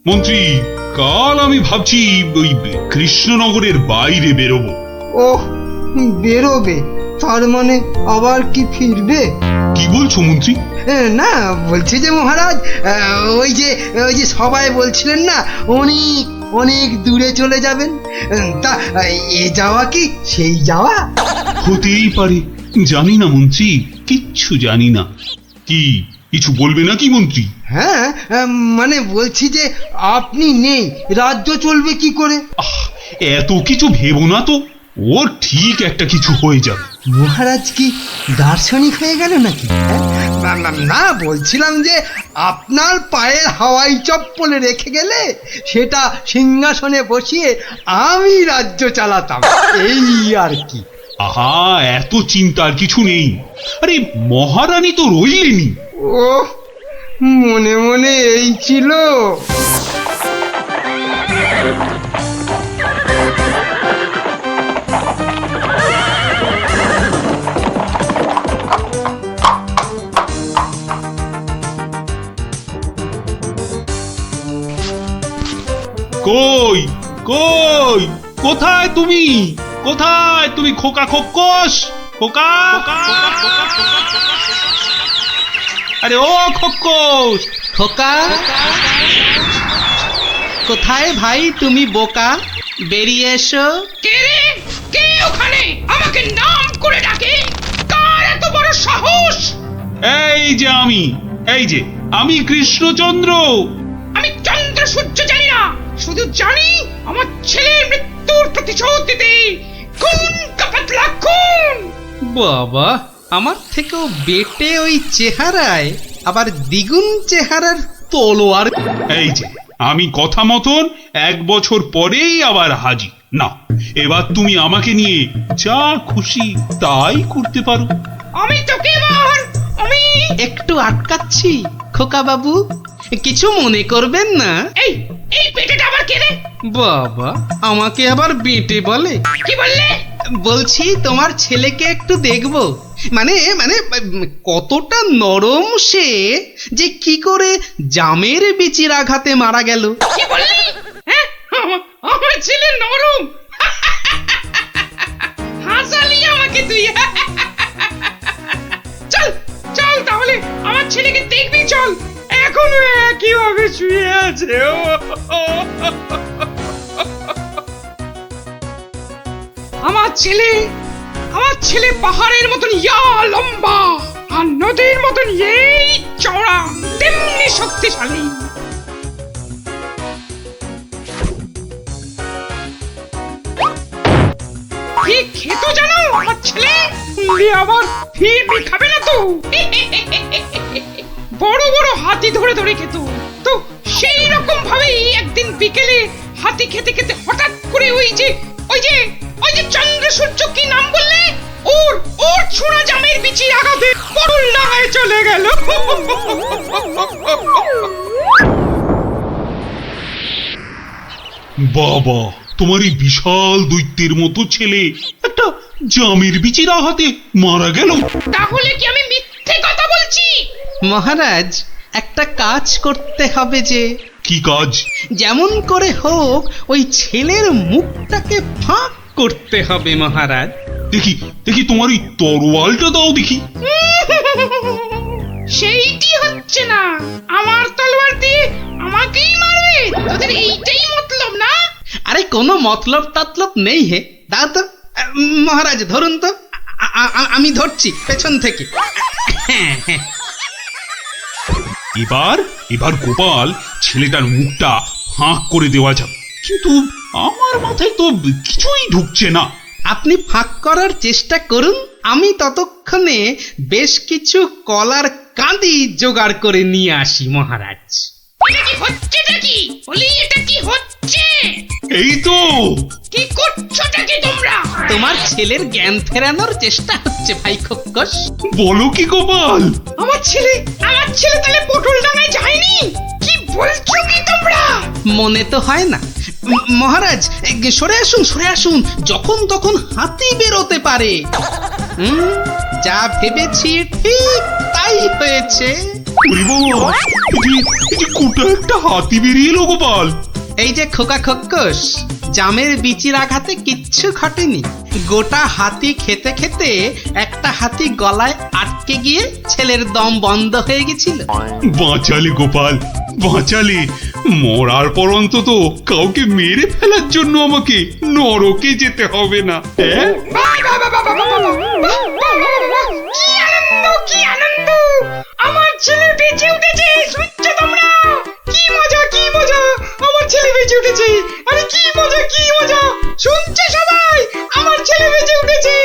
মন্ত্রী, কাল আমি ভাবছি ওই কৃষ্ণনগরের বাইরে বেরোবো। ওহ, বেরোবে? তার মানে আবার কি ফিরবে? কি বলছো মন্ত্রী? না, বলছি যে মহারাজ, ওই যে সবাই বলছিলেন না অনেক অনেক দূরে চলে যাবেন, তা এ যাওয়া কি সেই যাওয়া? হতেই পারে, জানি না মন্ত্রী, কিচ্ছু জানি না। কি কিছু বলবে নাকি মন্ত্রী? হ্যাঁ, মানে বলছি যে আপনি নেই, রাজ্য চলবে কি করে? এত কিছু ভেবো না তো, ও ঠিক একটা কিছু হয়ে যাবে। মহারাজ কি দার্শনিক হয়ে গেল নাকি? না, বলছিলাম যে আপনার পায়ের হাওয়াই চপ্পলে রেখে গেলে সেটা সিংহাসনে বসিয়ে আমি রাজ্য চালাতাম, এই আর কি। আহা, এত চিন্তার কিছু নেই। আরে মহারানী তো রইলেনি। ও, মনে মনে এই ছিল। কই কই, কোথায় তুমি? কোথায় তুমি খোকা খোকস? খোকা, আরে ও খোকস। খোকা, কোথায় ভাই তুমি বোকা? বেরিয়ে এসো। কে রে? কে ওখানে আমাকে নাম করে ডাকে? কার এত বড় সাহস? এই যে আমি কৃষ্ণচন্দ্র। আমি চন্দ্র সূর্য জানি না, শুধু জানি আমার ছেলের মৃত্যুর প্রতিশোধ দিতে খুন কাপাতলা খুন। বাবা, আমার থেকেও বেটে ওই চেহারায় আবার দ্বিগুণ চেহারার তলোয়ার। এই যে আমি কথা মতন 1 বছর পরেই আবার হাজির। না, এবার তুমি আমাকে নিয়ে যা খুশি তাই করতে পারো। আমি তোকে এবার আমি একটু আটকাচ্ছি খোকা বাবু, কিছু মনে করবেন না। এই এই পেটেটা আবার কে রে? বাবা, আমাকে আবার বেটে বলে? কি বললে? বলছি তোমার ছেলেকে একটু দেখবো, মানে মানে কতটা নরম সে, যে কি করে জামের বিচির আঘাতে মারা গেল। কি বললি? হ্যাঁ, আমার ছেলে নরম। হাসালি আমাকে তুই। চল চল, তাহলে আমার ছেলেকে দেখবি, চল। এখনো একইভাবে শুয়ে আছে। আমার ছেলে পাহাড়ের মতন ইয়া লম্বা, আর নদীর মতন এই চওড়া, তেমনি শক্তিশালী। কি খেত জানো আমার ছেলে? আবার ফিরবি খাবে না তো। বড় বড় হাতি ধরে ধরে খেত তো, সেই রকম ভাবেই একদিন বিকেলে হাতি খেতে খেতে হঠাৎ করে ওই যে চন্দ্র সূর্য, কি নাম বললে? ওর ছোড়া জামের বিচি আঘাতে পটল ডাঙায় চলে গেল। বাবা, তোমার এই বিশাল দৈত্যের মতো ছেলে একটা জামের বিচির আঘাতে মারা গেল? তাহলে কি আমি মিথ্যে কথা বলছি? মহারাজ, একটা কাজ করতে হবে যে। কি কাজ? যেমন করে হোক ওই ছেলের মুখটাকে ফাঁক করতে হবে মহারাজ। দেখি দেখি, তোমার এই তরোয়ালটা দাও দেখি। সেইটি হচ্ছে না, আমার তলোয়ার দিয়ে আমাকেই মারবে? তোদের এইটাই মতলব না? আরে কোনো মতলব টাতলব নেই হে। দাও তো মহারাজ, ধরুন তো। আমি ধরছি পেছন থেকে। এবার গোপাল ছেলেটার মুখটা ফাঁক করে দেওয়া যাবে, কিন্তু আমার মাথায় তো কিছুই ঢুকছে না। আপনি ফাঁক করার চেষ্টা করুন, আমি ততক্ষণে বেশ কিছু কলার কাঁদি জোগাড় করে নিয়ে আসি মহারাজ। এটা কি হচ্ছে নাকি? বলি, এটা কি হচ্ছে? এই তো। কি করছোটা কি তোমরা? তোমার ছেলের জ্ঞান ফেরানোর চেষ্টা হচ্ছে ভাই খোকস। বলো কি গোপাল? আমার ছেলে তাহলে পটল ডাঙায় যায়নি? কি বলছো কি তোমরা? মনে তো হয় না মহারাজ। সরে আসুন, যখন তখন হাতি বেরোতে পারে। যা ভেবেছি ঠিক তাই হয়েছে। ওরে বাবা, এই যে গোটা একটা হাতি বেরিয়ে এলো গোপাল। এই যে খোকা খক্কস, জামের বিচির আঘাতে কিচ্ছু ঘটেনি। গোটা হাতি খেতে খেতে একটা হাতি গলায় আটকে গিয়ে ছেলের দম বন্ধ হয়ে গেছিল। বাঁচালে গোপাল, বাঁচালে। মরার পর অন্তত কাউকে মেরে ফেলার জন্য আমাকে নরকে যেতে হবে না। হ্যাঁ, কি আনন্দ, কি আনন্দ! আমার ছেলে বেঁচে উঠেছে, শুনছো তোমরা? কি মজা, কি মজা! আমার ছেলে বেঁচে উঠেছে। আরে কি মজা, কি মজা! শুনছে সবাই? আমার ছেলে বেঁচে উঠেছে।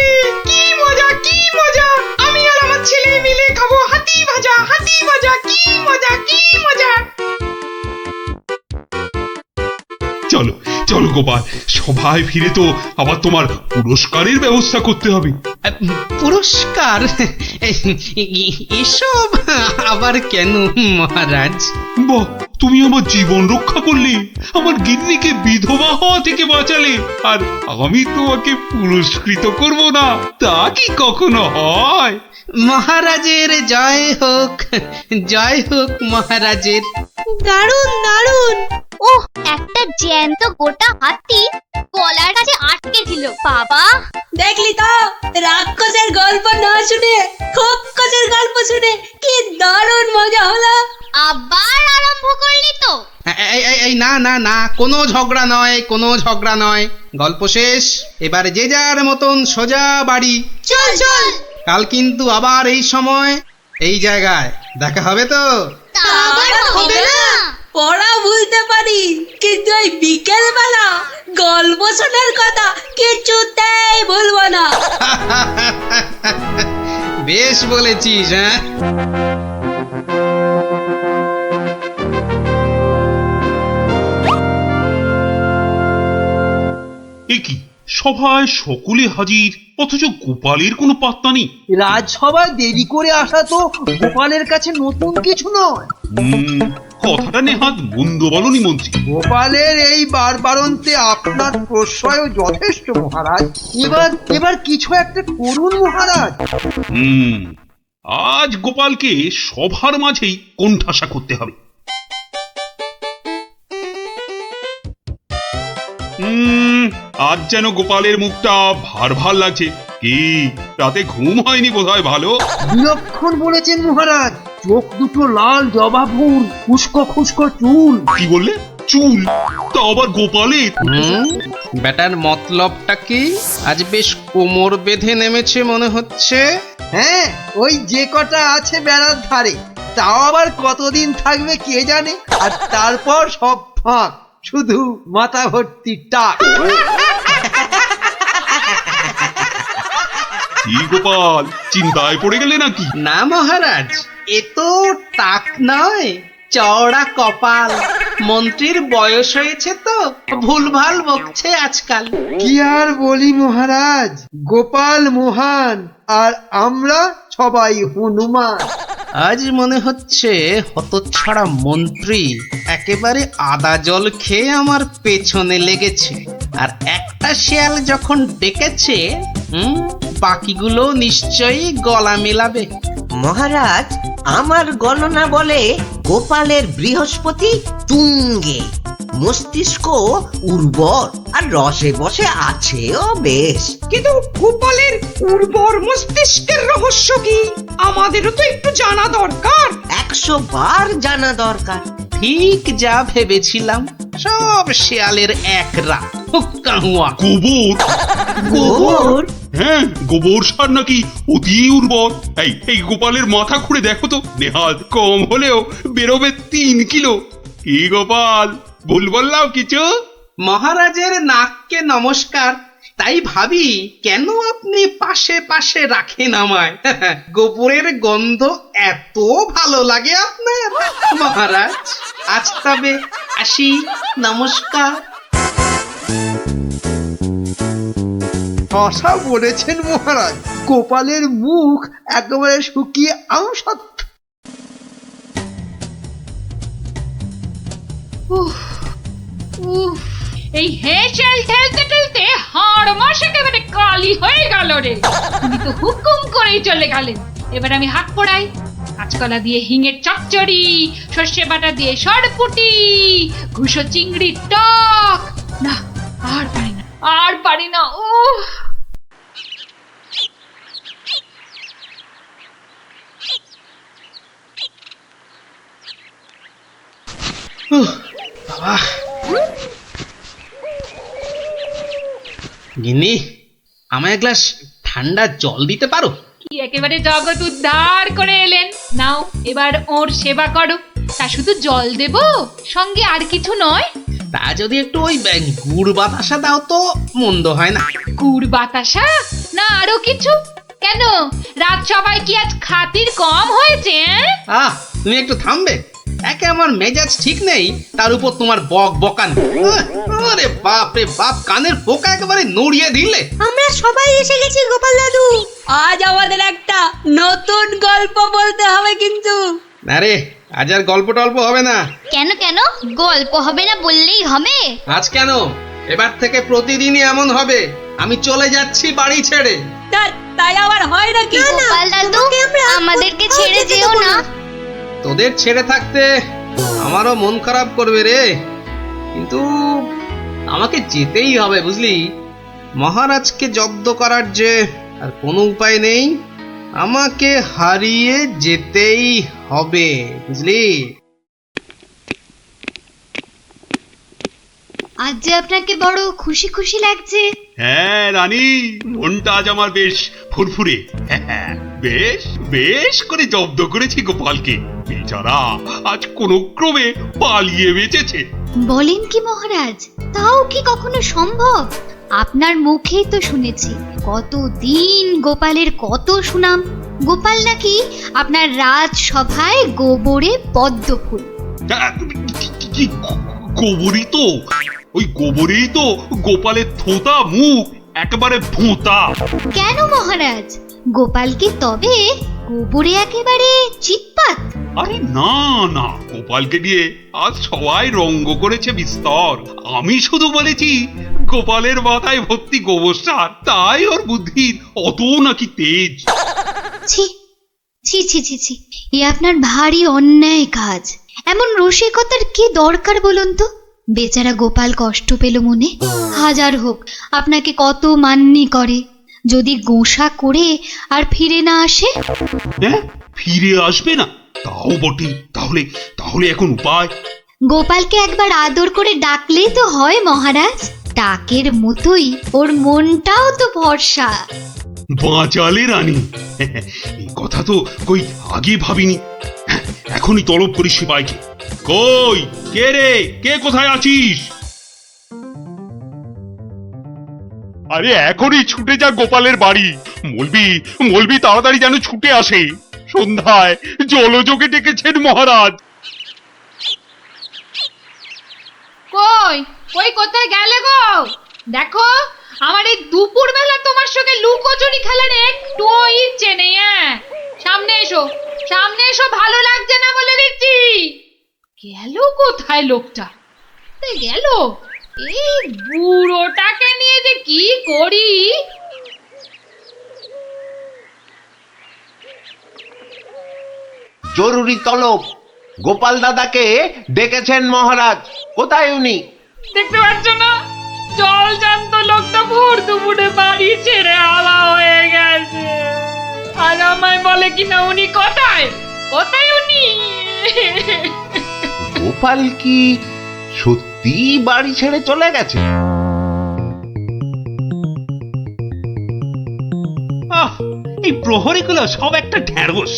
কি মজা, কি মজা! আমি আর আমার ছেলে মিলে খাবো হাতি ভাজা, হাতি ভাজা। কি মজা, কি মজা! চলো চলো গোপাল, সবাই ফিরে তো আবার তোমার পুরস্কারের ব্যবস্থা করতে হবে। পুরস্কার এসব আবার কেন মহারাজ? বাহ, তুমি আমার জীবন রক্ষা করলে, আমার গিন্নিকে বিধবা হওয়া থেকে বাঁচালে, আর আমি তোমাকে পুরস্কৃত করব না, তা কি কখনো হয়? মহারাজের জয় হোক, জয় হোক মহারাজের। দারুণ দারুণ। ওহ, একটা জ্যান্ত গোটা হাতি গলার কাছে আটকে ছিল। বাবা, দেখলি তো, রাক্ষসের গল্প না শুনে খক্কসের গল্প শুনে কি দারুণ মজা হলো। আবার আরম্ভ করলি তো? এই না না না, কোনো ঝগড়া নয়, কোনো ঝগড়া নয়। গল্প শেষ, এবার যে যার মতন সোজা বাড়ি। চল চল। কাল কিন্তু আবার এই সময় এই জায়গায় দেখা হবে তো? তা আবার হবে না। পড়া ভুলতে পারি, কিন্তু এই বিকেল বেলা গল্প শোনার কথা কিছুতেই ভুলবো না। বেশ বলেছিস। হ্যাঁ, এ কি, সভায় সকলে হাজির, অথচ গোপালের কোনো পাত্তা নেই। রাজসভায় দেরি করে আসা তো গোপালের কাছে নতুন কিছু নয়। কথাটা নেহাত মন্দ বলনি মন্ত্রী। গোপালের এই বারবারন্তে আপনার প্রশ্রয় যথেষ্ট মহারাজ। এবার কিছু একটা করুন মহারাজ। আজ গোপালকে সভার মাঝেই কোণঠাসা করতে হবে। আজ যেন গোপালের মুখটা ভার ভার লাগছে। কি, রাতে ঘুম হয়নি বোধহয় ভালো? বিলক্ষণ বলেছেন মহারাজ। চোখ দুটো লাল জবা ফুল, খুস্কো খুস্কো চুল। কি বললে? চুল? তা আবার গোপালের? ব্যাটার মতলবটা কি? আজ বেশ কোমর বেঁধে নেমেছে মনে হচ্ছে। হ্যাঁ, ওই যে কটা আছে বেড়ার ধারে, তাও আবার কতদিন থাকবে কে জানে। আর তারপর সব ফাঁক, শুধু মাথা ভর্তি টাক। কি গোপাল, চিন্তায় পড়ে গেলে নাকি? না মহারাজ, এ তো টাক নয়, চওড়া কপাল। মন্ত্রীর বয়স হয়েছে তো ভুলভাল বকছে আজকাল। কি আর বলি মহারাজ, গোপাল মহান আর আমরা সবাই হনুমান। আজ মনে হচ্ছে হতচ্ছাড়া মন্ত্রী একেবারে আদা জল খেয়ে আমার পেছনে লেগেছে। আর একটা শেয়াল যখন ডেকেছে, বাকিগুলো নিশ্চয়ই গলা মেলাবে। মহারাজ, আমার গণনা বলে গোপালের বৃহস্পতি তুঙ্গে, মস্তিষ্ক উর্বর আর রসে বসে আছেও বেশ। কিন্তু গোপালের উর্বর মস্তিষ্কের রহস্য কি? আমাদেরও তো একটু জানা দরকার। 100 বার জানা দরকার। ঠিক যা ভেবেছিলাম, সব শেয়ালের এক রাত। হুক্কা হুয়া। গোবর? গোবর? হ্যাঁ, গোবর সার নাকি অতি উর্বর। এই গোপালের মাথা খুঁড়ে দেখো তো, নেহাত কম হলেও বেরোবে 3 কিলো। কি গোপাল, ভুল বললাম কিছু? মহারাজের নাককে নমস্কার। তাই ভাবি কেন আপনি পাশে পাশে রাখেন আমায়। গোবরের গন্ধ এত ভালো লাগে আপনার মহারাজ। আজ তবে আসি, নমস্কার। ভাষা বলেছেন মহারাজ, গোপালের মুখ একেবারে শুকিয়ে আমসত্ব। এই হেঁচেল ঠেলতে ঠেলতে হাড় মাস একেবারে কালি হয়ে গেল রে। তুমি তো হুকুম করেই চলে গেলেন। এবার আমি হাত পড়াই, আর কাঁচকলা দিয়ে হিঙের চচ্চড়ি, সর্ষে বাটা দিয়ে সরপুটি, ঘুষো চিংড়ির টক। না, আর পারি না, আর পারি না। ও বাবা, গিন্নি, আমায় এক গ্লাস ঠান্ডা জল দিতে পারো? কি একেবারে জগৎ উদ্ধার করে এলেন। নাও এবার ওর সেবা করো। তা শুধু জল দেব, সঙ্গে আর কিছু নয়? তা যদি একটু ওই গুড় বাতাসা দাও তো মন্দ হয় না। গুড় বাতাসা না আরো কিছু? কেন, রাজসভায় কি আজ খাতির কম হয়েছে? তুমি একটু থামবে? একে আমার মেজাজ ঠিক নেই, তার উপর তোমার বক বকান। আরে বাপ রে বাপ, কানের পোকা একেবারে নড়িয়ে দিলে। আমরা সবাই এসে গেছি গোপাল দাদু। আজ আমাদের একটা নতুন গল্প বলতে হবে কিন্তু। আরে আজ আর গল্প টল্প হবে না। কেন কেন গল্প হবে না বললেই হবে? আজ কেন, এবার থেকে প্রতিদিনই এমন হবে। আমি চলে যাচ্ছি বাড়ি ছেড়ে। তাই আবার হয় নাকি? গোপাল দাদু, আমাদেরকে ছেড়ে যেও না। তোদের ছেড়ে থাকতে আমারও মন খারাপ করবে রে, কিন্তু আমাকে যেতেই হবে বুঝলি। মহারাজকে জব্দ করার যে আর কোনো উপায় নেই, আমাকে হারিয়ে যেতেই হবে বুঝলি। আজ যে আপনাকে বড় খুশি খুশি লাগছে। হ্যাঁ রানী, মনটা আজ আমার বেশ ফুরফুরে। হ্যাঁ, বেশ বেশ করে জব্দ করেছি গোপালকে। বেচারা আজ কোনো ক্রমে পালিয়ে বেঁচেছে। বলেন কি মহারাজ, তাও কি কখনো সম্ভব? আপনার মুখেই তো শুনেছি কতদিন গোপালের কত সুনাম। গোপাল নাকি আপনার রাজসভায় গোবরে পদ্ম ফুল। কি গোবরই তো, ওই গোবরেই তো গোপালের থোঁতা মুখ একেবারে ভোঁতা। কেন মহারাজ, গোপাল কি তবে গোবরে একেবারে চিৎপাত? আরে না না, গোপালকে দিয়ে আজ সবাই রঙ্গ করেছে বিস্তর। আমি শুধু বলেছি গোপালের মাথায় ভর্তি গোবর সার, তাই ওর বুদ্ধির অত নাকি তেজ। ছি ছি ছি ছি ছি, এ আপনার ভারী অন্যায় কাজ। এমন রসিকতার কি দরকার বলুন তো? বেচারা গোপাল কষ্ট পেল মনে। হাজার হোক আপনাকে কত মান্যি করে, যদি গোসা করে আর ফিরে না আসে। হ্যাঁ, ফিরে আসবে না? তাও বটে। তাহলে তাহলে এখন উপায়? গোপালকে একবার আদর করে ডাকলেই তো হয় মহারাজ। ডাকের মতোই ওর মনটাও তো ভরসা। বাঁচালে রানী, এই কথা তো কই আগে ভাবিনি। এখনই তলব করি সিপাইকে। কই কে রে, কে কোথায় আছিস? আরে এখনই ছুটে যা গোপালের বাড়ি। বলবি বলবি তাড়াতাড়ি যেন ছুটে আসে। সন্ধ্যায় জলযোগে ডেকেছেন মহারাজ। কই কই কোথায় গেলে গো? দেখো, আমার এই দুপুর বেলা তোমার সঙ্গে লুকোচুরি খেলার একটু ইচ্ছে নেই। সামনে এসো, সামনে এসো, ভালো লাগছে না বলে দিচ্ছি। গেল কোথায় লোকটা? গেল, এই বুড়োটাকে নিয়ে যে কি করি। জরুরি তলব, গোপাল দাদাকে ডেকেছেন মহারাজ। কোথায় উনি? দেখতে পাচ্ছ না, জল জানত লোকটা ভোর দুপুরে বাড়ি ছেড়ে আলা হয়ে গেছে। আর আমায় বলে কিনা উনি কোথায়, কোথায় উনি? গোপাল কি সত্যি বাড়ি ছেড়ে চলে গেছে? এই প্রহরীগুলো সব একটা ঢ্যাঁড়স।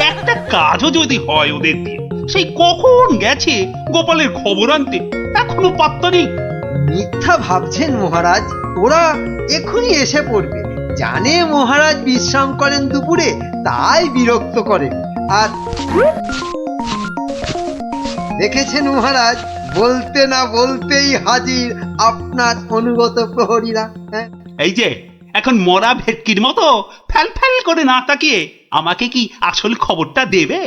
একটা কাজও যদি হয় ওদের দিয়ে, সেই কখন গেছে গোপালের খবর আনতে, এখনো পাত্তা নেই। মিথ্যা ভাবছেন মহারাজ, ওরা এখনই এসে পড়বে। জানে মহারাজ বিশ্রাম করেন দুপুরে, তাই বিরক্ত করে। আর দেখেছেন মহারাজ, বলতে না বলতেই হাজির আপনার অনুগত প্রহরীরা। হ্যাঁ, এই যে এখন মরা ভেটকির মতো ফ্যাল ফ্যাল করে না তাকিয়ে আমাকে কি আসল খবরটা দেবে?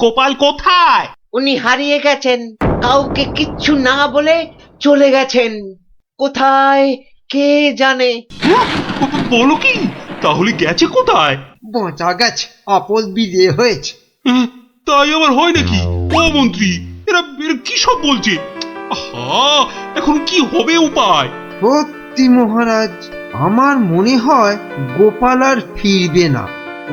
গোপাল কোথায়? উনি হারিয়ে গেছেন, কাউকে কিচ্ছু না বলে চলে গেছেন। কোথায় কে জানে। বলো কি? তাহলে গেছে কোথায়? বাঁচা গেছে, আপদ বিজে হয়েছে। তাই আবার হয় নাকি? ও মন্ত্রী, এরা কি সব বলছে? আহা, এখন কি হবে উপায়? সত্যি মহারাজ, আমার মনে হয় গোপাল আর ফিরবে না।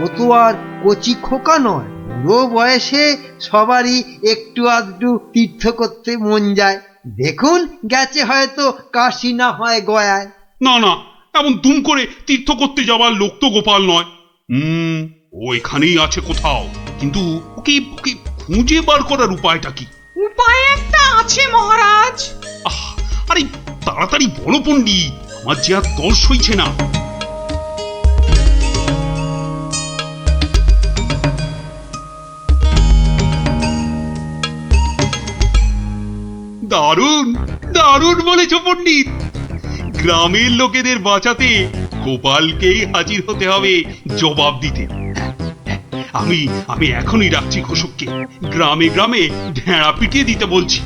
ও তো আর কচি খোকা নয়, বুড়ো বয়সে সবারই একটু আধটু তীর্থ করতে মন যায়। দেখুন, গেছে হয়তো কাশি না হয় গয়ায়। না না, এমন দুম করে তীর্থ করতে যাওয়ার লোক তো গোপাল নয়। ও এখানেই আছে কোথাও, কিন্তু ওকে ওকে খুঁজে বার করার উপায়টা কি? উপায় একটা আছে মহারাজ। আরে তাড়াতাড়ি বলো পণ্ডিত, আমার যে আর তর সইছে না। দারুণ দারুণ বলেছ পণ্ডিত। গ্রামের লোকেদের বাঁচাতে গোপালকেই হাজির হতে হবে জবাব দিতে। আমি আমি এখনই ডাকছি ঘোষককে, গ্রামে গ্রামে ঢেঁড়া পিটিয়ে দিতে বলছি।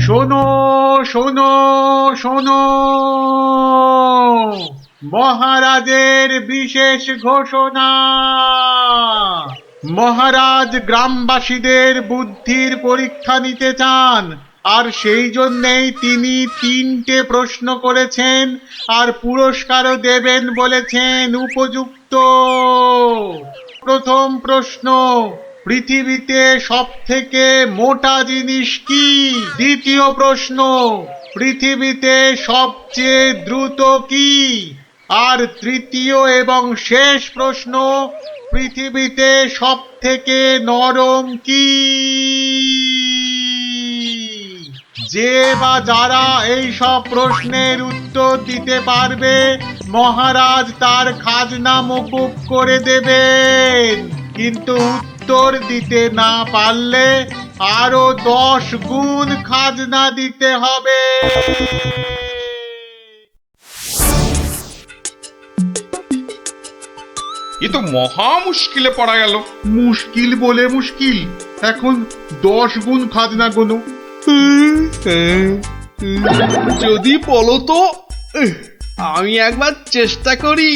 শোনো শোনো শোনো, মহারাজের বিশেষ ঘোষণা। মহারাজ গ্রামবাসীদের বুদ্ধির পরীক্ষা নিতে চান, আর সেই জন্যেই তিনি 3টে প্রশ্ন করেছেন, আর পুরস্কারও দেবেন বলেছেন উপযুক্ত। প্রথম প্রশ্ন, পৃথিবীতে সবথেকে মোটা জিনিস কি? দ্বিতীয় প্রশ্ন, পৃথিবীতে সবচেয়ে দ্রুত কি? আর তৃতীয় এবং শেষ প্রশ্ন, পৃথিবীতে সবথেকে নরম কি? যে বা যারা এই সব প্রশ্নের উত্তর দিতে পারবে, মহারাজ তার খাজনা মকুব করে দেবেন। কিন্তু উত্তর দিতে না পারলে আরো 10 গুণ খাজনা দিতে হবে। এ তো মহা মুশকিলে পড়া গেল। মুশকিল বলে মুশকিল, এখন 10 গুণ খাজনা গোনো। যদি বলো তো, আমি একবার চেষ্টা করি।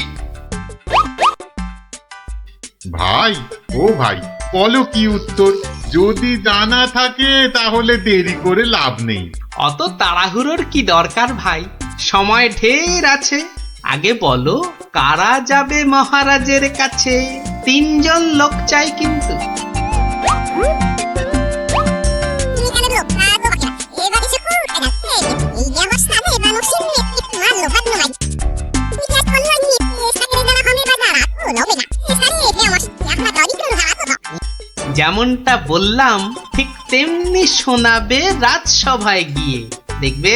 ভাই, ও ভাই, বলো কি উত্তর? যদি জানা থাকে তাহলে দেরি করে লাভ নেই। অত তাড়াহুড়োর কি দরকার ভাই, সময় ঢের আছে। আগে বলো, কারা যাবে মহারাজের কাছে? 3 জন লোক চাই কিন্তু। যেমনটা বললাম ঠিক তেমনি শোনাবে রাজসভায় গিয়ে, দেখবে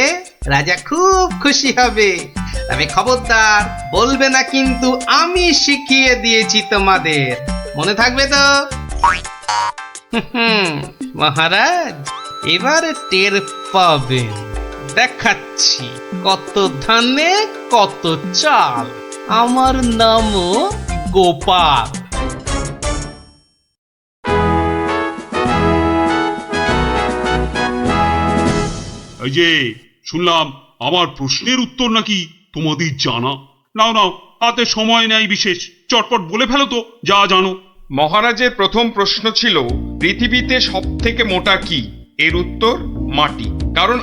রাজা খুব খুশি হবে। তবে খবরদার বলবে না কিন্তু আমি শিখিয়ে দিয়েছি তোমাদের, মনে থাকবে তো? মহারাজ, এবারে টের পাবেন। দেখাচ্ছি কত ধানে কত চাল, আমার নামও গোপাল। এই যে শুনলাম আমার প্রশ্নের উত্তর নাকি তোমাদের জানা। নাও নাও, হাতে সময় নেই বিশেষ, চটপট বলে ফেলো তো যা জানো। মহারাজের প্রথম প্রশ্ন ছিল, পৃথিবীতে সব থেকে মোটা কি? এর উত্তর মাটি। কারণ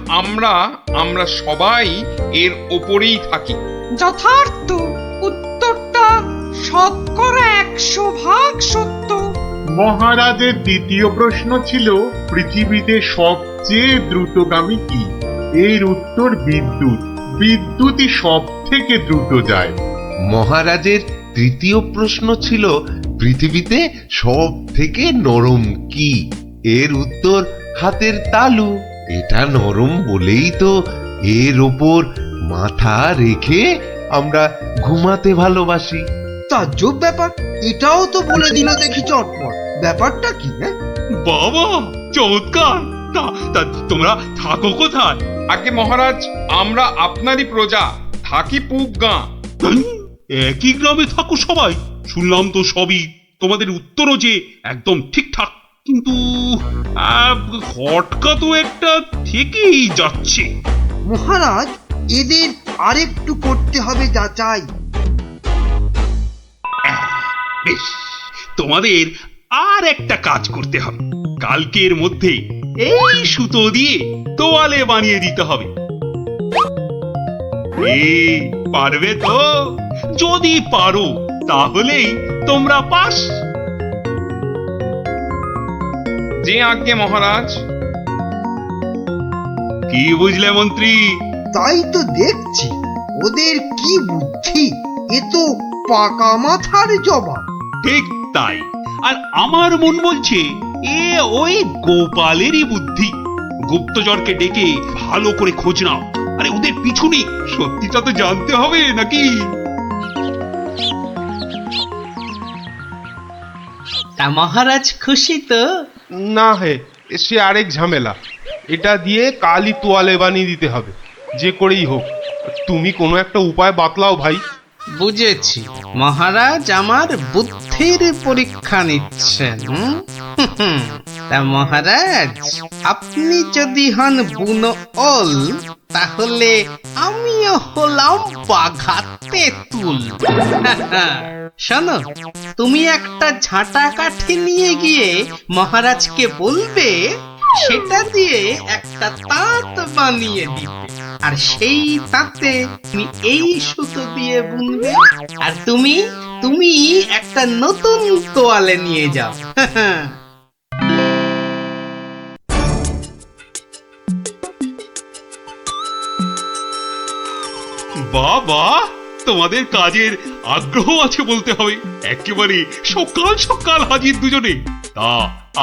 আমরা সবাই এর ওপরেই থাকি। যথার্থ, উত্তরটা 100% সত্য। মহারাজের দ্বিতীয় প্রশ্ন ছিল, পৃথিবীতে সবচেয়ে দ্রুতগামী কি? এর উত্তর বিদ্যুৎ। বিদ্যুৎই সব থেকে দ্রুত যায়। মহারাজের তৃতীয় প্রশ্ন ছিল, পৃথিবীতে সব থেকে নরম কি? এর উত্তর হাতের তালু। এটা নরম বলেই তো এর ওপর মাথা রেখে আমরা ঘুমাতে ভালোবাসি। তাজ্জব ব্যাপার, এটাও তো বলে দিল দেখি চটপট। ব্যাপারটা কি? বাবা, চমৎকার। তা তোমরা থাকো কোথায়? আগে মহারাজ, আমরা আপনারই প্রজা, থাকি পুব গাঁ। একই গ্রামে থাকো সবাই? শুনলাম তো সবই, তোমাদের উত্তরও যে একদম ঠিকঠাক, কিন্তু খটকা তো একটা থেকেই যাচ্ছে। মহারাজ, এদের আরেকটু করতে হবে যাচাই। বেশ, তোমাদের আর একটা কাজ করতে হবে। কালকের মধ্যে এই সুতো দিয়ে তোয়ালে বানিয়ে দিতে হবে। পারবে তো? যদি পারো তাহলেই তোমরা পাস। যে আজ্ঞে মহারাজ। কি বুঝলে মন্ত্রী? তাই তো দেখছি, ওদের কি বুদ্ধি! এ তো পাকা মাথার জবাব। ঠিক তাই। আর আমার মন বলছে এ ওই গোপালেরই বুদ্ধি। গুপ্তচরকে ডেকে ভালো করে খোঁজ নাও। আরে ওদের পিছনে সত্যিটা তো জানতে হবে নাকি? তা মহারাজ খুশি তো? না হে, সে আরেক ঝামেলা। এটা দিয়ে কালই তোয়ালে বানিয়ে দিতে হবে, যে করেই হোক। তুমি কোনো একটা উপায় বাতলাও ভাই। বুঝেছি, মহারাজ আমার বুদ্ধির পরীক্ষা নিচ্ছেন। তা মহারাজ, আপনি যদি হন বুনো ওল, তাহলে আমিও হলাম বাঘা তেঁতুল। শোনো, তুমি একটা ঝাঁটা কাঠি নিয়ে গিয়ে মহারাজকে বলবে সেটা দিয়ে একটা তাঁত বানিয়ে দিতে, আর সেই তাঁতে তুমি এই সুতো দিয়ে বুনবে, আর তুমি একটা নতুন তোয়ালে নিয়ে যাও। বাবা, তোমাদের কাজের আগ্রহ আছে বলতে হবে। একেবারে সকাল সকাল হাজির দুজনে। তা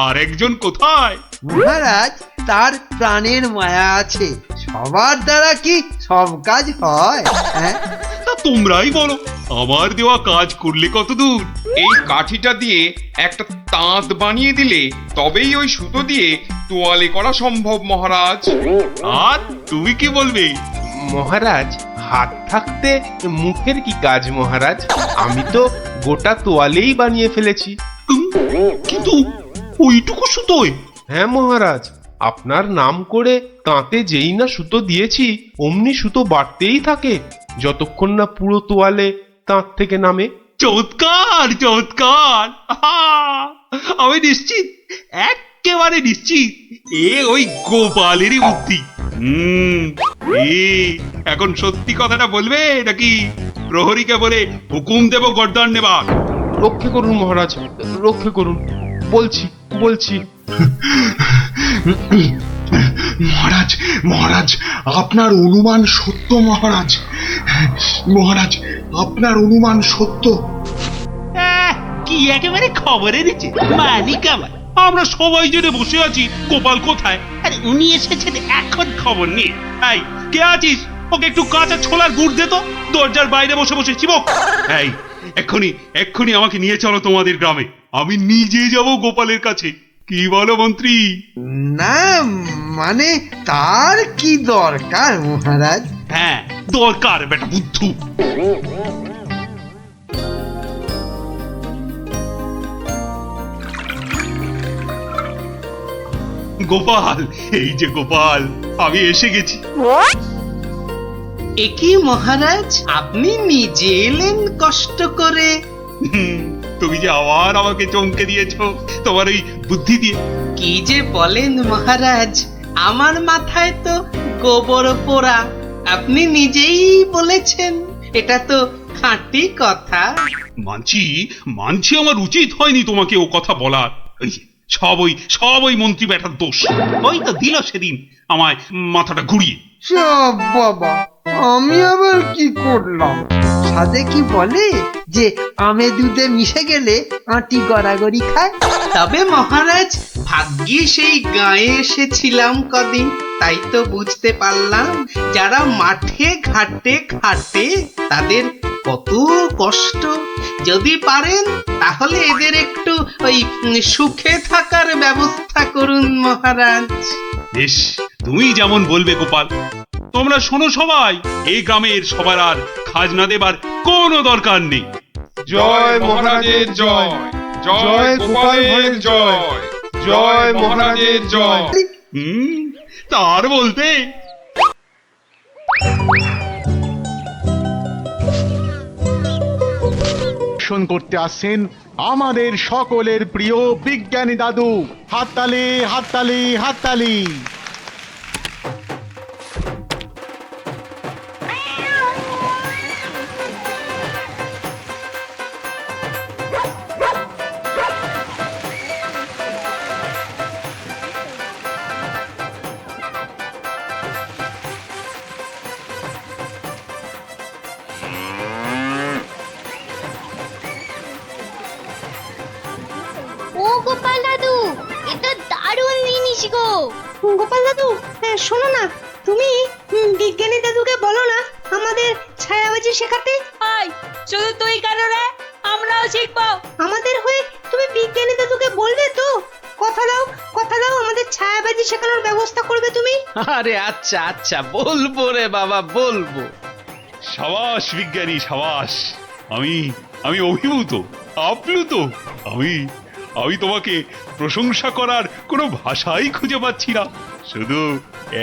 আর একজন কোথায়? মহারাজ, তার প্রাণের মায়া আছে। সবার দ্বারা কি সব কাজ হয়? হ্যাঁ, তা তোমরাই বলো, আমার দেওয়া কাজ করলে কত দূর? এই কাঠিটা দিয়ে একটা তাঁত বানিয়ে দিলে তবেই ওই সুতো দিয়ে তোয়ালে করা সম্ভব মহারাজ। আর তুমি কি বলবে? মহারাজ, হাত থাকতে মুখের কি কাজ মহারাজ? আমি তো গোটা তোয়ালেই বানিয়ে ফেলেছি। কিন্তু ওইটুকু সুতোয়? হ্যাঁ মহারাজ, আপনার নাম করে তাঁতে যেই না সুতো দিয়েছি অমনি সুতো বাড়তেই থাকে, যতক্ষণ না পুরো তোয়ালে তাঁত থেকে নামে। চমৎকার চমৎকার! আহা! আমি নিশ্চিত, একেবারে নিশ্চিত এ ওই গোপালেরই বুদ্ধি। এখন সত্যি কথাটা বলবে নাকি প্রহরীকে বলে হুকুম দেব গর্দান নেবার? রক্ষে করুন মহারাজ, রক্ষে করুন। বলছি বলছি মহারাজ, মহারাজ, আপনার অনুমান সত্য মহারাজ। মহারাজ, আপনার অনুমান সত্য। কি একেবারে খবর এনেছে মালিক আমার। আমরা সবাই জেনে বসে আছি গোপাল কোথায়, আরে উনি এসেছেন এখন খবর নিয়ে। এই কে আছিস? ওকে একটু কাঁচা ছোলার গুড় দে তো, দরজার বাইরে বসে বসে চিবক। এই এক্ষুনি এক্ষুনি আমাকে নিয়ে চলো তোমাদের গ্রামে। আমি নিজে যাব গোপালের কাছে। কি বলো মন্ত্রী? না মানে তার কি দরকার মহারাজ? হ্যাঁ দরকার বেটা বুদ্ধু। গোপাল, এই যে গোপাল, আমি এসে গেছি। একই মহারাজ, আপনি নিজে এলেন কষ্ট করে? তুমি যে আবার আমাকে চমকে দিয়েছো তোমার ওই বুদ্ধি দিয়ে। কি যে বলেন মহারাজ, আমার মাথায় তো গোবর পোড়া। আপনি নিজেই বলেছেন, এটা তো খাঁটি কথা। মানছি মানছি, আমার উচিত হয়নি তোমাকে ও কথা বলার। সব ওই মন্ত্রী বেটার দোষ। ওই তো দিল সেদিন আমায় মাথাটা ঘুরিয়ে। সব বাবা, আমি আবার কি করলাম? সাধে কি বলে যে আমে দুধে মিশে গেলে আঁটি গড়াগড়ি খায়। তবে মহারাজ, ভাগ্যে সেই গায়ে এসেছিলাম কদিন, তাই তো বুঝতে পারলাম যারা মাঠে ঘাটে খাটে তাদের কত কষ্ট। যদি পারেন তাহলে এদের একটু ওই সুখে থাকার ব্যবস্থা করুন মহারাজ। বেশ, তুমি যেমন বলবে গোপাল। তোমরা শোনো সবাই, এই গ্রামের সবার আর খাজনা দেবার কোনো দরকার নেই। জয় মহারাজের জয়, জয় গোপালের জয়, জয় মহারাজের জয়। তার বলতে পরিদর্শন করতে আসছেন আমাদের সকলের প্রিয় বিজ্ঞানী দাদু। হাততালি, হাততালি, হাততালি। ও গোপাল দাদু, এটা দারুণ জিনিস গো। গোপাল দাদু, শোনো না, তুমি বিজ্ঞানী দাদুকে বলো না আমাদের ছায়াবাজি শেখাতে। আয়, শুধু তুই কেন রে, আমরাও শিখবো। আমাদের হয়ে তুমি বিজ্ঞানী দাদুকে বলবে তো? কথা দাও, কথা দাও, আমাদের ছায়াবাজি শেখানোর ব্যবস্থা করবে তুমি। আরে আচ্ছা আচ্ছা, বলবো রে বাবা, বলবো। সাবাস বিজ্ঞানী, সাবাস। আমি আমি অভিভূত, আপ্লুত। আমি তোমাকে প্রশংসা করার কোনো ভাষাই খুঁজে পাচ্ছি না। শুধু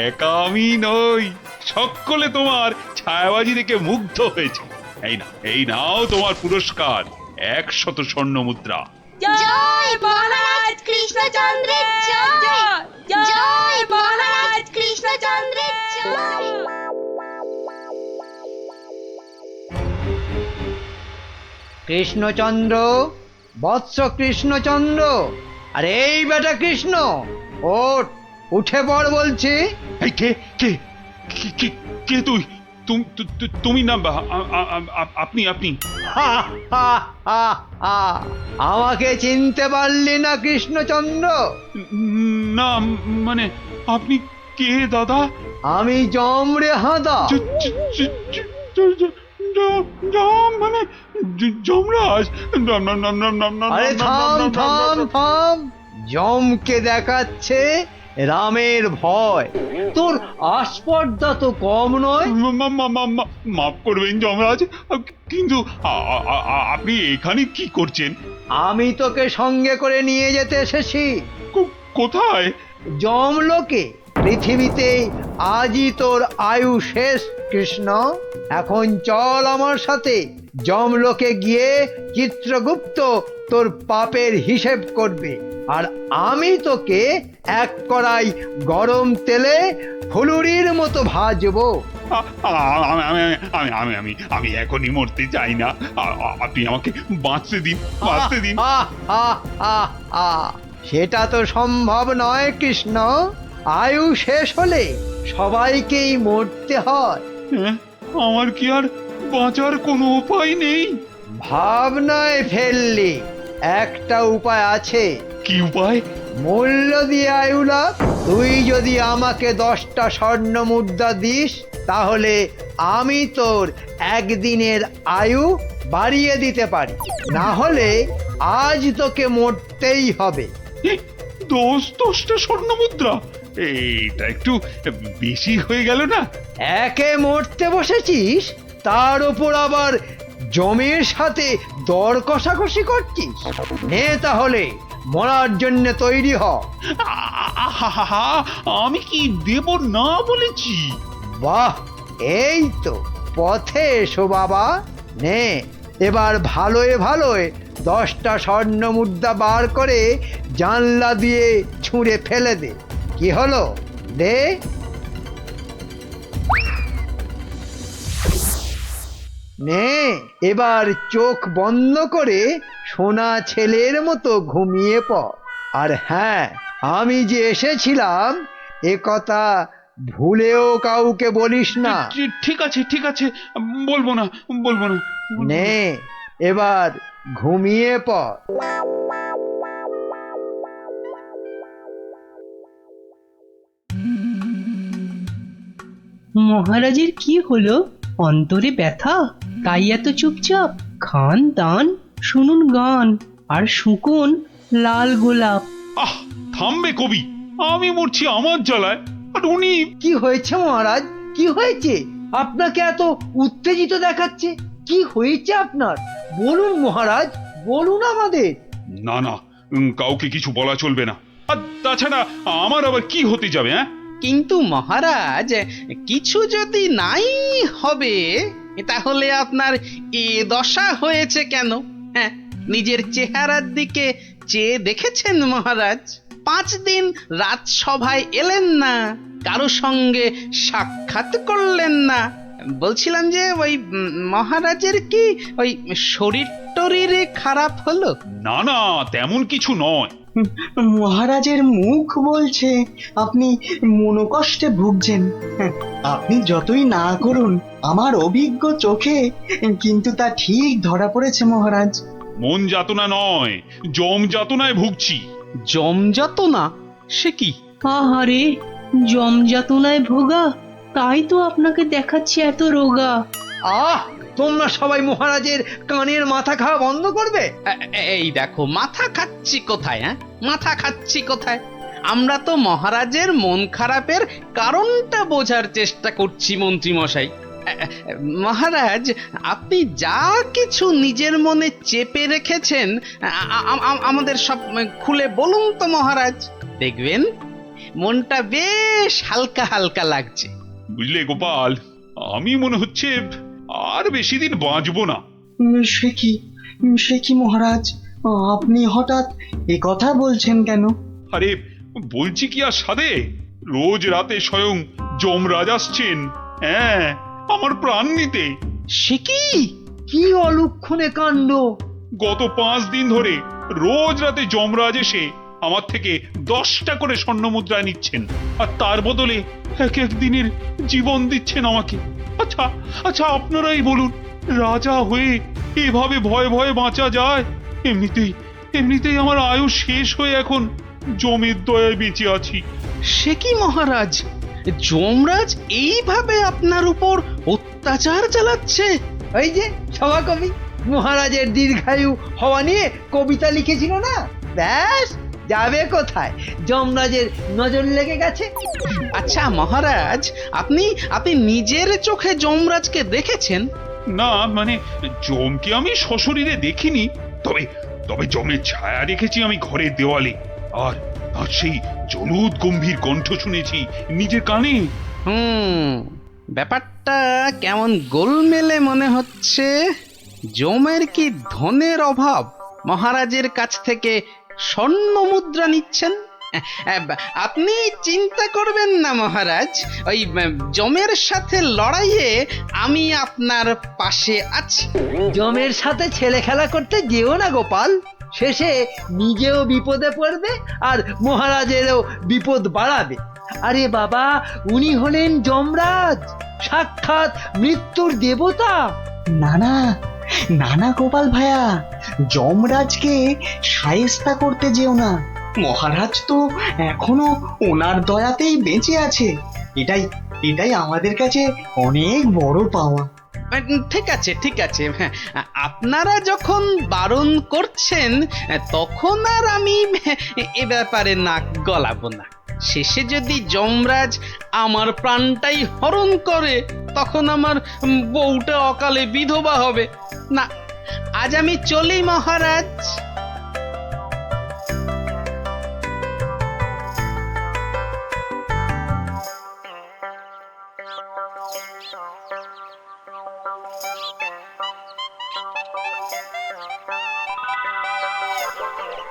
একা আমি নই, সকলে তোমার ছায়াবাজি দেখে মুগ্ধ হয়েছে। এই নাও তোমার পুরস্কার, 100 স্বর্ণ মুদ্রা। জয় মহারাজ কৃষ্ণচন্দ্রের জয়, জয় মহারাজ কৃষ্ণচন্দ্রের জয়। কৃষ্ণচন্দ্র, বৎস কৃষ্ণচন্দ্র, আর এই বেটা কৃষ্ণ, ওঠ, উঠে পড় বলছি। এই কে কে কে কে তুই? তুমি না, আপনি? হা, হা, হা, হা। আমাকে চিনতে পারলি না কৃষ্ণচন্দ্র? না, মানে আপনি কে দাদা? আমি যম রে হাঁদা। মানে যমরাজ? আরে থাম থাম থাম, যমকে দেখাচ্ছে রামের ভয়, তোর আস্পর্ধা তো কম নয়। মাফ করবেন যমরাজ, কিন্তু আপনি এখানে কি করছেন? আমি তোকে সঙ্গে করে নিয়ে যেতে এসেছি। কোথায়? যমলোকে। পৃথিবীতে আজই তোর আয়ু শেষ কৃষ্ণ। এখন চল আমার সাথে, যমলোকে গিয়ে চিত্রগুপ্ত তোর পাপের হিসেব করবে, আর আমি তোকে এক কড়াই গরম তেলে ফুলুরির মতো ভাজবো। আমি এখনই মরতে চাই না, আপনি আমাকে বাঁচতে দিন, বাঁচতে দিন। সেটা তো সম্ভব নয় কৃষ্ণ। আয়ু শেষ হলে সবাইকেই মরতে হয়। আমার কি আর বাঁচার কোনো উপায় নেই? ভাবনায় ফেললি, একটা উপায় আছে। কি উপায়? মূল্য দিয়ে আয়ু লাভ। তুই যদি আমাকে 10টা স্বর্ণ মুদ্রা দিস, তাহলে আমি তোর একদিনের আয়ু বাড়িয়ে দিতে পারি, না হলে আজ তোকে মরতেই হবে। 10টা স্বর্ণ মুদ্রা? এটা একটু বেশি হয়ে গেল না? একে মরতে বসেছিস, তার উপর আবার জমির সাথে দর কষাকষি করছিস। নে তাহলে, মরার জন্য তৈরি হ। আমি কি দেব না বলেছি? বাহ, এই তো পথে এসো বাবা। নে, এবার ভালোয় ভালোয় 10টা স্বর্ণ মুদ্রা বার করে জানলা দিয়ে ছুঁড়ে ফেলে দে। কি হলো, দে। নে, এবার চোখ বন্ধ করে সোনা ছেলের মতো ঘুমিয়ে পড়। আর হ্যাঁ, আমি যে এসেছিলাম এ কথা ভুলেও কাউকে বলিস না। ঠিক আছে, ঠিক আছে, বলবো না। নে, এবার ঘুমিয়ে পড়। মহারাজের কি হলো? অন্তরে ব্যথা, তাই এত চুপচাপ? খান দান, শুনুন গান, আর শুকুন লাল গোলাপ। থামবে কবি, আমি মরছি আমার জ্বালায়, আর উনি। কি হয়েছে মহারাজ, কি হয়েছে? আপনাকে এত উত্তেজিত দেখাচ্ছে, কি হয়েছে আপনার? বলুন মহারাজ, বলুন আমাদের। না, কাউকে কিছু বলা চলবে না। আর তাছাড়া আমার আবার কি হতে যাবে? কিন্তু মহারাজ, কিছু যদি নাই হবে, তাহলে আপনার এ দশা হয়েছে কেন? হ্যাঁ, নিজের চেহারার দিকে চেয়ে দেখেছেন মহারাজ? 5 দিন রাজসভায় এলেন না, কারো সঙ্গে সাক্ষাৎ করলেন না। বলছিলাম যে ওই মহারাজের কি ওই শরীর টরীরে খারাপ হলো? না না, তেমন কিছু নয়। মহারাজের মুখ বলছে আপনি মনোকষ্টে ভুগছেন। আপনি যতই না করুন, আমার অভিজ্ঞ চোখে কিন্তু তা ঠিক ধরা পড়েছে মহারাজ। মন যাতনা নয়, জম যাতনায় ভুগছি। জমযাতনা? সে কি? আহারে, জমযাতনায় ভোগা, তাই তো আপনাকে দেখাচ্ছে এত রোগা। তোমরা সবাই মহারাজের কানের মাথা খাওয়া বন্ধ করবে। এই দেখো, মাথা খাচ্ছি কোথায়? হ্যাঁ, মাথা খাচ্ছি কোথায়? আমরা তো মহারাজের মন খারাপের কারণটা বোঝার চেষ্টা করছি মন্ত্রী মশাই। মহারাজ, আপনি যা কিছু নিজের মনে চেপে রেখেছেন আমাদের সব খুলে বলুন তো মহারাজ। দেখবেন মনটা বেশ হালকা হালকা লাগছে। বুঝলে গোপাল, আমি মনে হচ্ছে আর বেশি দিন বাঁচবো না। সে কি মহারাজ, আপনি হঠাৎ এ কথা বলছেন কেন? আরে বলছি কি আর সাধে, রোজ রাতে স্বয়ং যমরাজ আসছেন, হ্যাঁ, আমার প্রাণ নিতে। সে কি অলক্ষণে কাণ্ড! গত 5 দিন ধরে রোজ রাতে যমরাজ এসে আমার থেকে 10টা করে স্বর্ণ মুদ্রা নিচ্ছেন, আর তার বদলে এক এক দিনের জীবন দিচ্ছেন আমাকে। আচ্ছা আচ্ছা, আপনারাই বলুন, রাজা হয়ে এভাবে ভয়ে ভয়ে বাঁচা যায়? এমনিতেই আমার আয়ু শেষ হয়ে এখন জমের দয়ায় বেঁচে আছি। সে কি মহারাজ, যমরাজ এইভাবে আপনার উপর অত্যাচার চালাচ্ছে? ওই যে সভাকবি মহারাজের দীর্ঘায়ু হওয়া নিয়ে কবিতা লিখেছিল না, ব্যাস যাবে কোথায়, যমরাজের নজর লেগে গেছে। আচ্ছা মহারাজ, আপনি নিজের চোখে যমরাজকে দেখেছেন? না, মানে জমকে আমি সশরীরে দেখিনি, তবে জমের ছায়া দেখেছি আমি ঘরের দেওয়ালে, আর সেই জলুদ গম্ভীর কণ্ঠ শুনেছি নিজের কানে। ব্যাপারটা কেমন গোলমেলে মনে হচ্ছে। জমের কি ধনের অভাব মহারাজের কাছ থেকে স্বর্ণ মুদ্রা নিচ্ছেন? আপনি চিন্তা করবেন না মহারাজ, ওই জমের সাথে লড়াইয়ে আমি আপনার পাশে আছি। জমের সাথে ছেলে খেলা করতে যেও না গোপাল, শেষে নিজেও বিপদে পড়বে আর মহারাজেরও বিপদ বাড়াবে। আরে বাবা, উনি হলেন যমরাজ, সাক্ষাৎ মৃত্যুর দেবতা। না না গোপাল ভাইয়া, যমরাজকে শায়েস্তা করতে যেও না। মহারাজ তো এখনো ওনার দয়াতেই বেঁচে আছে। এটাই আমাদের কাছে অনেক বড় পাওয়া। ঠিক আছে, হ্যাঁ, আপনারা যখন বারণ করছেন তখন আর আমি এ ব্যাপারে নাক গলাবো না। শেষে যদি যমরাজ আমার প্রাণটাই হরণ করে, তখন আমার বউটা অকালে বিধবা হবে না। আজ আমি চলি মহারাজ।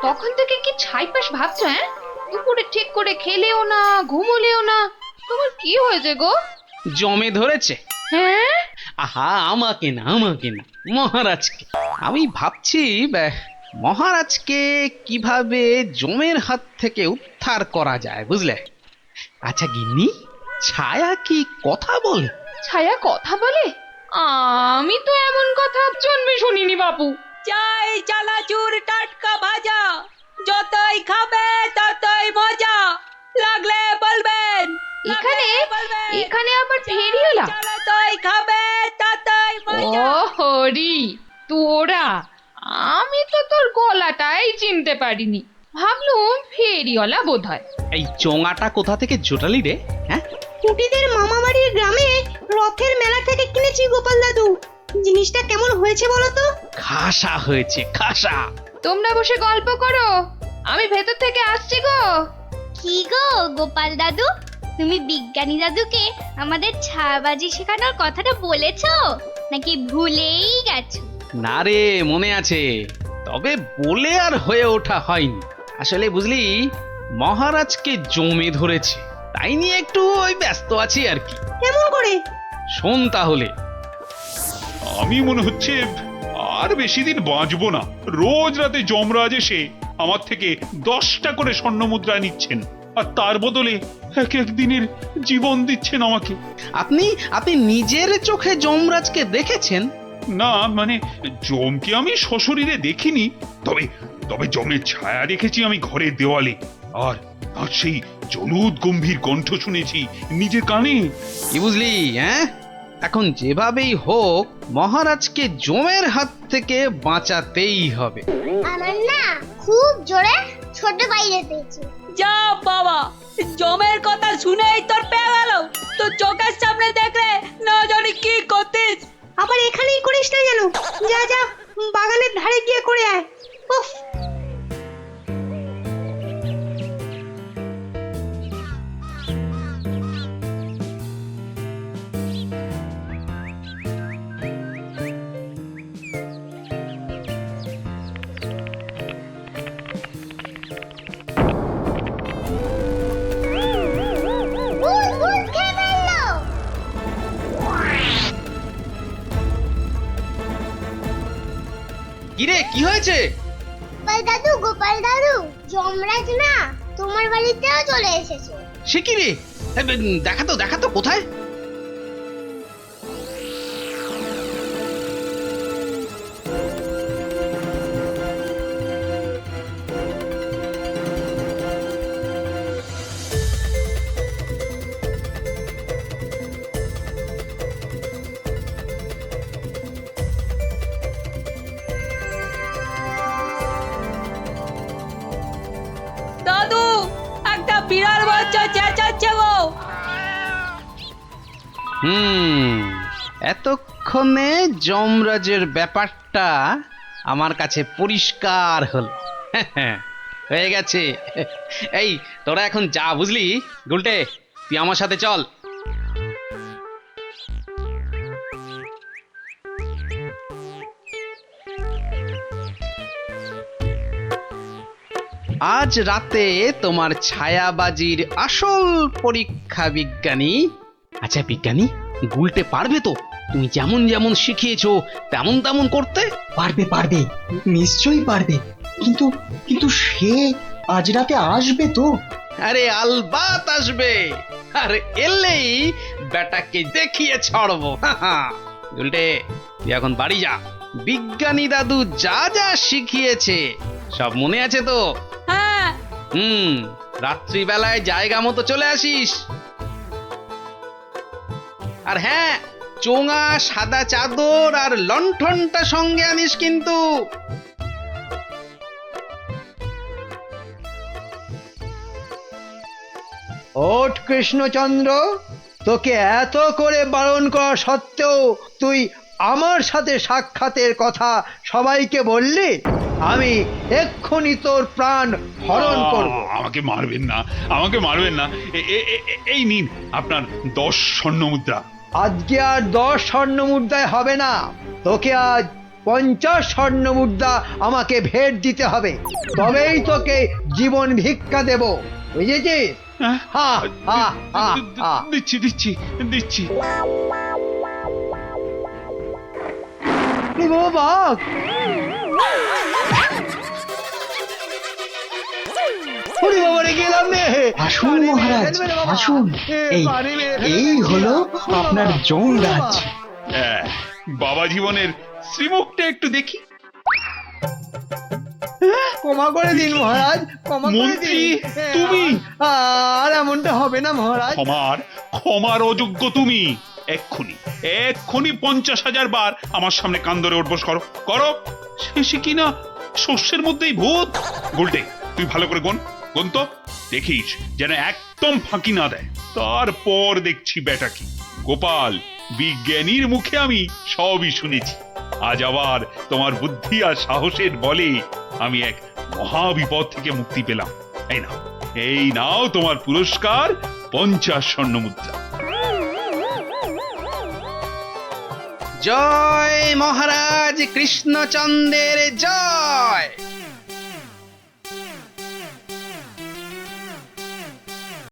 তখন থেকে কি ছাইপাশ ভাবছো? হ্যাঁ, দুপুরে ঠিক করে খেলেও না, ঘুমোলেও না, তোমার কি হয়েছে গো? জমে ধরেছে। হ্যাঁ? আহা, আমাকে না মহারাজকে। আমি ভাবছি মহারাজকে কিভাবে জমের হাত থেকে উদ্ধার করা যায়, বুঝলে? আচ্ছা গিন্নি, ছায়া কি কথা বলে? ছায়া কথা বলে? আমি তো এমন কথা জন্মে শুনিনি বাপু। চাই চানাচুর টাটকা ভাজা, যতই খাবে ততই মজা, লাগলে বলবেন। এখানে আবার ফেরিওয়ালা? যতই খাবে ততই মজা। ও হরি, তোরা! আমি তো তোর গলাটাই চিনতে পারিনি, ভাবলুম ফেরিওয়ালা বোধহয়। এই চোঙাটা কোথা থেকে জোটালি রে? হ্যাঁ, কুটিদের মামা বাড়ির গ্রামে রথের মেলা থেকে কিনেছি গোপাল দাদু। জিনিসটা কেমন হয়েছে বলো তো? খাসা হয়েছে, খাসা। তোমরা বসে গল্প করো, আমি ভেতর থেকে আসছি গো। কি গো গোপাল দাদু, তুমি বিজ্ঞানী দাদুকে আমাদের ছায়াবাজি শেখানোর কথাটা বলেছো নাকি ভুলেই গেছো? না রে, মনে আছে, তবে বলে আর হয়ে ওঠা হয়নি। আসলে বুঝলি, মহারাজকে জমে ধরেছে, তাই নিয়ে একটু ওই ব্যস্ত আছি আর কি। কেমন করে? শোন তাহলে। আমি মনে হচ্ছে আর বেশি দিন বাঁচবো না। রোজ রাতে যমরাজ এসে আমার থেকে 10টা করে স্বর্ণ মুদ্রা নিচ্ছেন, আর তার বদলে এক এক দিনের জীবন দিচ্ছেন আমাকে। আপনি নিজের চোখে যমরাজকে দেখেছেন? না, মানে যমকে আমি সশরীরে দেখিনি, তবে তবে যমের ছায়া দেখেছি আমি ঘরের দেওয়ালে, আর আর সেই জলুদ গম্ভীর কণ্ঠ শুনেছি নিজের কানে। কি বুঝলি? হ্যাঁ, এখন যেভাবেই হোক মহারাজকে যমের হাত থেকে বাঁচাতেই হবে। আমার না খুব জোরে ছোট বাইরে পেয়েছে। যা বাবা, জমের কথা শুনেই তোর পেয়ে গেল। তো চোখের সামনে দেখলে না জানি কি করতিস। আবার এখানেই করিস না যেন। যা যা, বাগানের ধারে গিয়ে করে আয়। উফ, কিরে, কি হয়েছে? গোপাল দাদু, যমরাজ না তোমার বাড়িতেও চলে এসেছে। সে কি রে? দেখাতো কোথায়? দাদু, একটা বিড়াল বাচ্চা চেঁচাচ্ছে গো। এতক্ষণে যমরাজের ব্যাপারটা আমার কাছে পরিষ্কার হলো। হয়ে গেছে। এই তোরা এখন যা, বুঝলি? গুলটে, তুই আমার সাথে চল। আজ রাতে তোমার ছায়াবাজির আসল পরীক্ষা বিজ্ঞানী। আচ্ছা বিজ্ঞানী, গুলটে পারবে তো তুমি যেমন যেমন শিখিয়েছো তেমন তেমন করতে? পারবে, নিশ্চয়ই পারবে। কিন্তু কিন্তু সে আজ রাতে আসবে তো? আরে আলবাত আসবে, আর এলেই বেটাকে দেখিয়ে ছাড়বো। গুলটে, তুই এখন বাড়ি যা। বিজ্ঞানী দাদু যা যা শিখিয়েছে সব মনে আছে তো? হ্যাঁ। রাত্রিবেলায় জায়গা মতো চলে আসিস। আর হ্যাঁ, চোঙা, সাদা চাদর আর লণ্ঠনটা সঙ্গে আনিস কিন্তু। ওঠ কৃষ্ণচন্দ্র, তোকে এত করে বারণ করা সত্ত্বেও তুই আমার সাথে সাক্ষাতের কথা সবাইকে বললি? আমি এক্ষুনি তোর প্রাণ হরণ করব। আমাকে মারবেন না, আমাকে মারবেন না। এই নিন আপনার 10 স্বর্ণ মুদ্রা। আজকে আর 10 স্বর্ণ মুদ্রায় হবে না, তোকে আজ 50 স্বর্ণ মুদ্রা আমাকে ভেট দিতে হবে, তবেই তোকে জীবন ভিক্ষা দেব, বুঝেছিস? দিচ্ছি দিচ্ছি দিচ্ছি। বাঘ, আসুন মহারাজ, আসুন। এই হলো আপনার যমরাজ। বাবা জীবনের শ্রীমুখটা একটু দেখি। ক্ষমা করে দিন মহারাজ, ক্ষমা করে মন্ত্রী, দিন। তুমি? আর এমনটা হবে না মহারাজ। ক্ষমার অযোগ্য তুমি। এক্ষুনি 50,000 বার আমার সামনে কান ধরে উঠবোস করো। শেষে কিনা শস্যের মধ্যেই ভূত। গুলটে, তুই ভালো করে গুন তো, দেখিস যেন একদম ফাঁকি না দেয়। তারপর দেখছি বেটা কি। গোপাল, বিজ্ঞানীর মুখে আমি সবই শুনেছি। আজ আবার তোমার বুদ্ধি আর সাহসের বলে আমি এক মহাবিপদ থেকে মুক্তি পেলাম। এই নাও তোমার পুরস্কার, 50 স্বর্ণ মুদ্রা। জয় মহারাজ কৃষ্ণচন্দ্রের জয়।